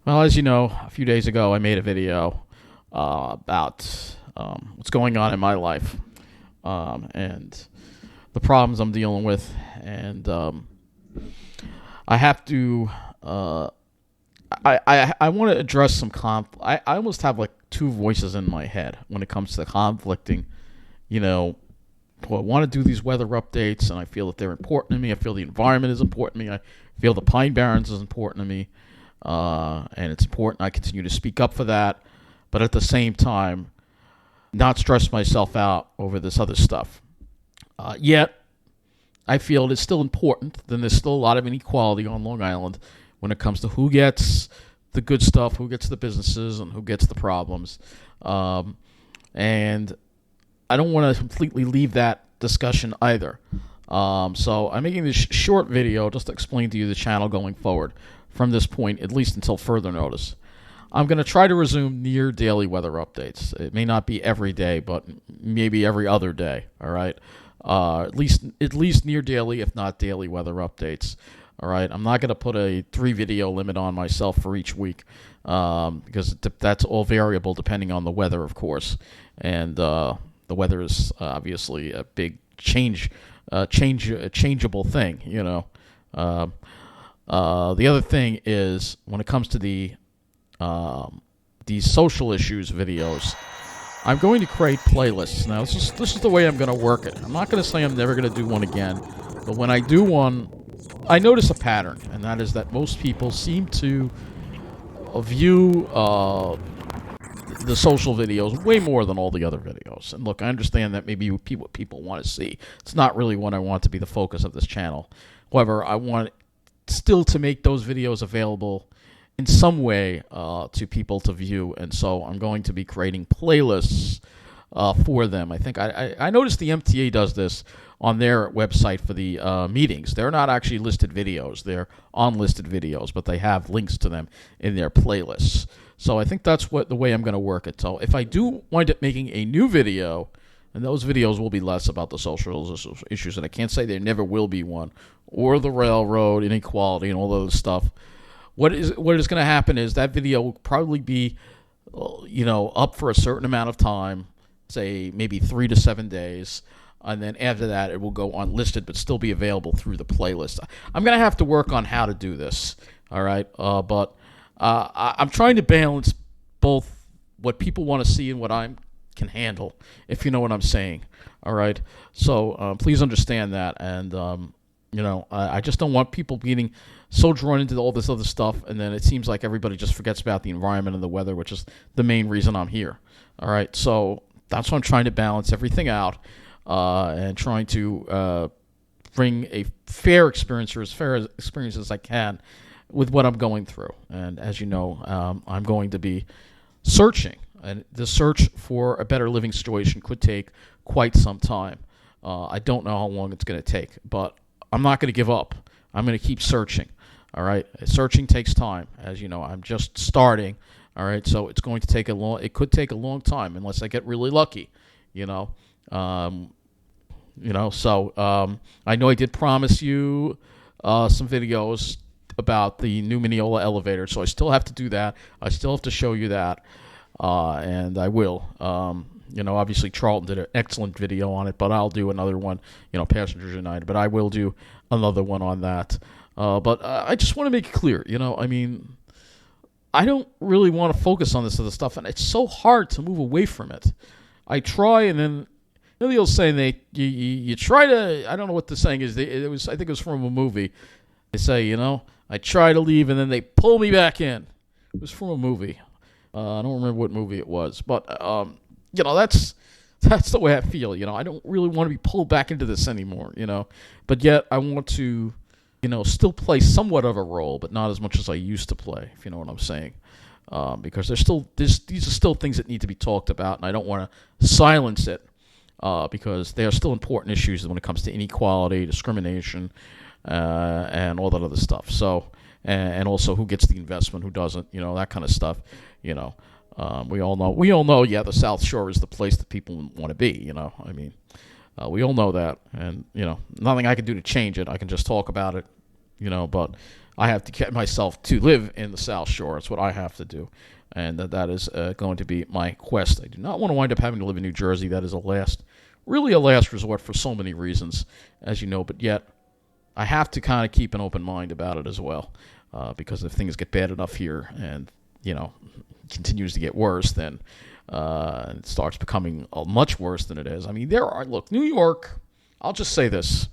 Well, as you know, a few days ago I made a video about what's going on in my life and the problems I'm dealing with, and I have to. I want to address some I almost have like two voices in my head when it comes to conflicting. You know, I want to do these weather updates, and I feel that they're important to me. I feel the environment is important to me. I feel the Pine Barrens is important to me, and it's important I continue to speak up for that. But at the same time, not stress myself out over this other stuff. Yet, I feel it's still important. Then there's still a lot of inequality on Long Island when it comes to who gets the good stuff, who gets the businesses, and who gets the problems. And I don't want to completely leave that discussion either. So I'm making this short video just to explain to you the channel going forward from this point, at least until further notice. I'm going to try to resume near daily weather updates. It may not be every day, but maybe every other day. All right, at least near daily, if not daily weather updates. All right, I'm not going to put a 3 video limit on myself for each week because that's all variable depending on the weather, of course, and the weather is obviously a big changeable thing. The other thing is when it comes to these social issues videos, I'm going to create playlists. Now, this is the way I'm going to work it. I'm not going to say I'm never going to do one again, but when I do one, I notice a pattern, and that is that most people seem to view the social videos way more than all the other videos. And look, I understand that maybe what people want to see. It's not really what I want to be the focus of this channel. However, I want still to make those videos available in some way to people to view, and so I'm going to be creating playlists for them. I think I noticed the MTA does this on their website for the meetings. They're not actually listed videos; they're unlisted videos, but they have links to them in their playlists. So I think that's the way I'm going to work it. So if I do wind up making a new video, and those videos will be less about the social issues, and I can't say there never will be one, or the railroad inequality and all those stuff. What is going to happen is that video will probably be, up for a certain amount of time, say maybe 3 to 7 days, and then after that it will go unlisted but still be available through the playlist. I'm going to have to work on how to do this, all right? But I'm trying to balance both what people want to see and what I can handle, if you know what I'm saying, all right? So please understand that, and I just don't want people getting so drawn into all this other stuff, and then it seems like everybody just forgets about the environment and the weather, which is the main reason I'm here. All right, so that's why I'm trying to balance everything out and trying to bring a fair experience, or as fair experience as I can, with what I'm going through. And as you know, I'm going to be searching, and the search for a better living situation could take quite some time. I don't know how long it's going to take, but I'm not going to give up. I'm going to keep searching. All right, searching takes time, as you know. I'm just starting. All right, so it's going to take it could take a long time unless I get really lucky. So I know I did promise you some videos about the new Mineola elevator, so I still have to do that. I still have to show you that, and I will. Obviously Charlton did an excellent video on it, but I'll do another one, Passengers United, but I will do another one on that. But I just want to make it clear, I don't really want to focus on this other stuff, and it's so hard to move away from it. I try, and then the old saying, you try to, I don't know what the saying is, I think it was from a movie. They say, I try to leave, and then they pull me back in. It was from a movie. I don't remember what movie it was, but that's the way I feel. I don't really want to be pulled back into this anymore. But yet I want to, still play somewhat of a role, but not as much as I used to play, if you know what I'm saying. Because these are still things that need to be talked about, and I don't want to silence it because they are still important issues when it comes to inequality, discrimination, and all that other stuff. So, and also who gets the investment, who doesn't, that kind of stuff. We all know. Yeah, the South Shore is the place that people want to be. We all know that, and nothing I can do to change it. I can just talk about it, but I have to get myself to live in the South Shore. It's what I have to do, and that is going to be my quest. I do not want to wind up having to live in New Jersey. That is really a last resort for so many reasons, as you know, but yet I have to kind of keep an open mind about it as well, because if things get bad enough here and, continues to get worse, then it starts becoming much worse than it is. I mean, look, New York, I'll just say this.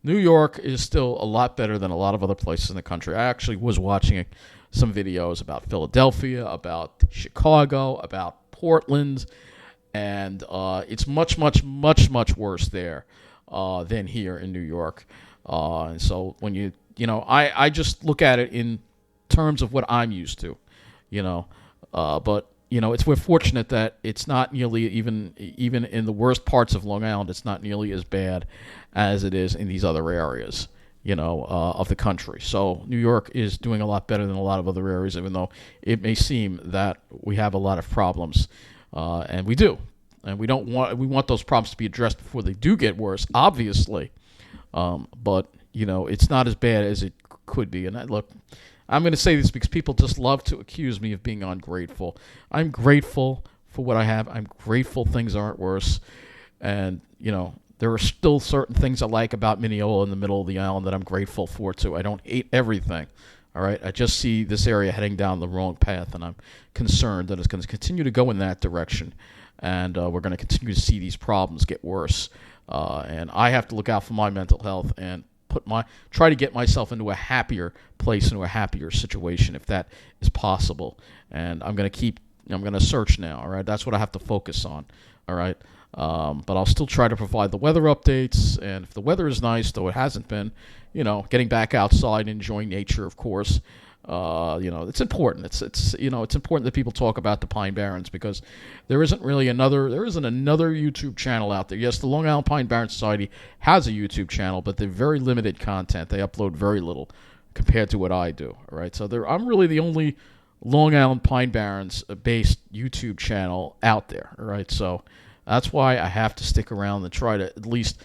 New York is still a lot better than a lot of other places in the country. I actually was watching some videos about Philadelphia, about Chicago, about Portland, and it's much, much, much, much worse there than here in New York. And so when I just look at it in terms of what I'm used to, but we're fortunate that it's not nearly even in the worst parts of Long Island. It's not nearly as bad as it is in these other areas, of the country. So New York is doing a lot better than a lot of other areas, even though it may seem that we have a lot of problems, and we do, and we want those problems to be addressed before they do get worse, obviously. But it's not as bad as it could be. And look, I'm going to say this because people just love to accuse me of being ungrateful. I'm grateful for what I have. I'm grateful things aren't worse. And, there are still certain things I like about Mineola in the middle of the island that I'm grateful for, too. I don't hate everything, all right? I just see this area heading down the wrong path, and I'm concerned that it's going to continue to go in that direction. And we're going to continue to see these problems get worse. And I have to look out for my mental health and try to get myself into a happier place, into a happier situation, if that is possible. And I'm going to search now, all right? That's what I have to focus on, all right? But I'll still try to provide the weather updates, and if the weather is nice, though it hasn't been, getting back outside and enjoying nature, of course. It's important. It's important that people talk about the Pine Barrens, because there isn't another YouTube channel out there. Yes, the Long Island Pine Barren Society has a YouTube channel, but they're very limited content. They upload very little compared to what I do. All right, so I'm really the only Long Island Pine Barrens based YouTube channel out there. All right, so that's why I have to stick around and try to at least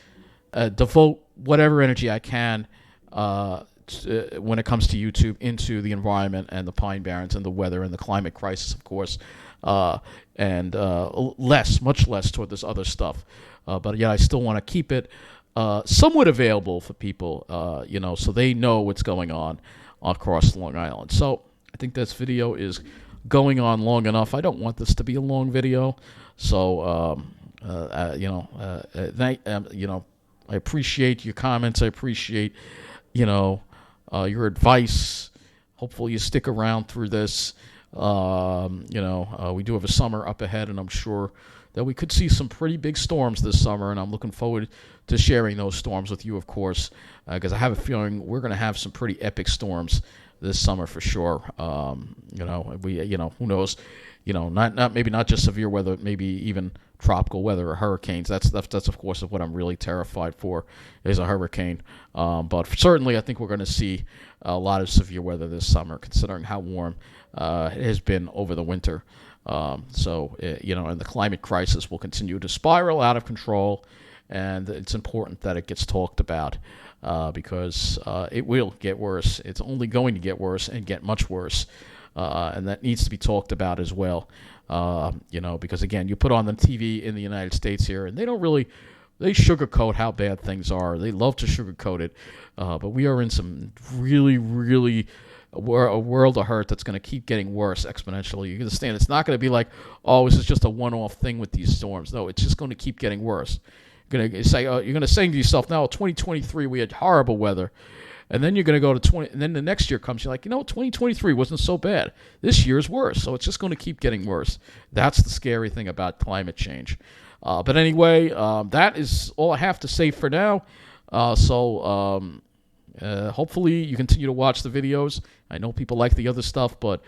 devote whatever energy I can when it comes to YouTube into the environment and the Pine Barrens and the weather and the climate crisis, of course, and much less toward this other stuff. But yeah, I still want to keep it somewhat available for people, so they know what's going on across Long Island. So I think this video is going on long enough. I don't want this to be a long video, so I appreciate your comments. I appreciate your advice. Hopefully you stick around through this. We do have a summer up ahead, and I'm sure that we could see some pretty big storms this summer, and I'm looking forward to sharing those storms with you, of course, because I have a feeling we're going to have some pretty epic storms this summer for sure. Who knows? Not just severe weather, maybe even tropical weather or hurricanes. That's of course what I'm really terrified for, is a hurricane. But certainly I think we're going to see a lot of severe weather this summer, considering how warm it has been over the winter. And the climate crisis will continue to spiral out of control, and it's important that it gets talked about, because it will get worse. It's only going to get worse and get much worse. And that needs to be talked about as well, because again, you put on the TV in the United States here, and they sugarcoat how bad things are. They love to sugarcoat it, but we are in some really, really a world of hurt that's going to keep getting worse exponentially. You understand? It's not going to be like, oh, this is just a one-off thing with these storms. No, it's just going to keep getting worse. You're going to say to yourself, now, 2023, we had horrible weather. And then you're going to go to 20, and then the next year comes, you're like, 2023 wasn't so bad. This year's worse, so it's just going to keep getting worse. That's the scary thing about climate change. But anyway, that is all I have to say for now. Hopefully you continue to watch the videos. I know people like the other stuff, but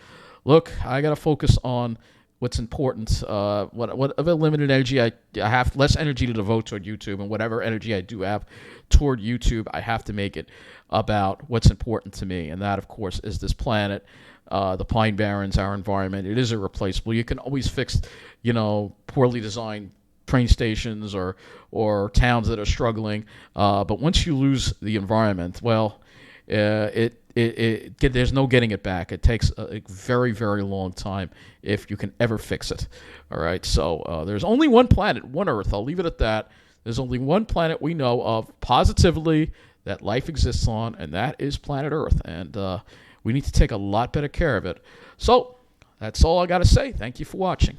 look, I got to focus on what's important. Whatever limited energy I have, less energy to devote toward YouTube, and whatever energy I do have toward YouTube, I have to make it about what's important to me, and that, of course, is this planet, the Pine Barrens, our environment. It is irreplaceable. You can always fix, poorly designed train stations or towns that are struggling, but once you lose the environment, well, there's no getting it back. It takes a very, very long time if you can ever fix it. All right, so there's only one planet, one Earth. I'll leave it at that. There's only one planet we know of positively that life exists on, and that is planet Earth. And we need to take a lot better care of it. So that's all I got to say. Thank you for watching.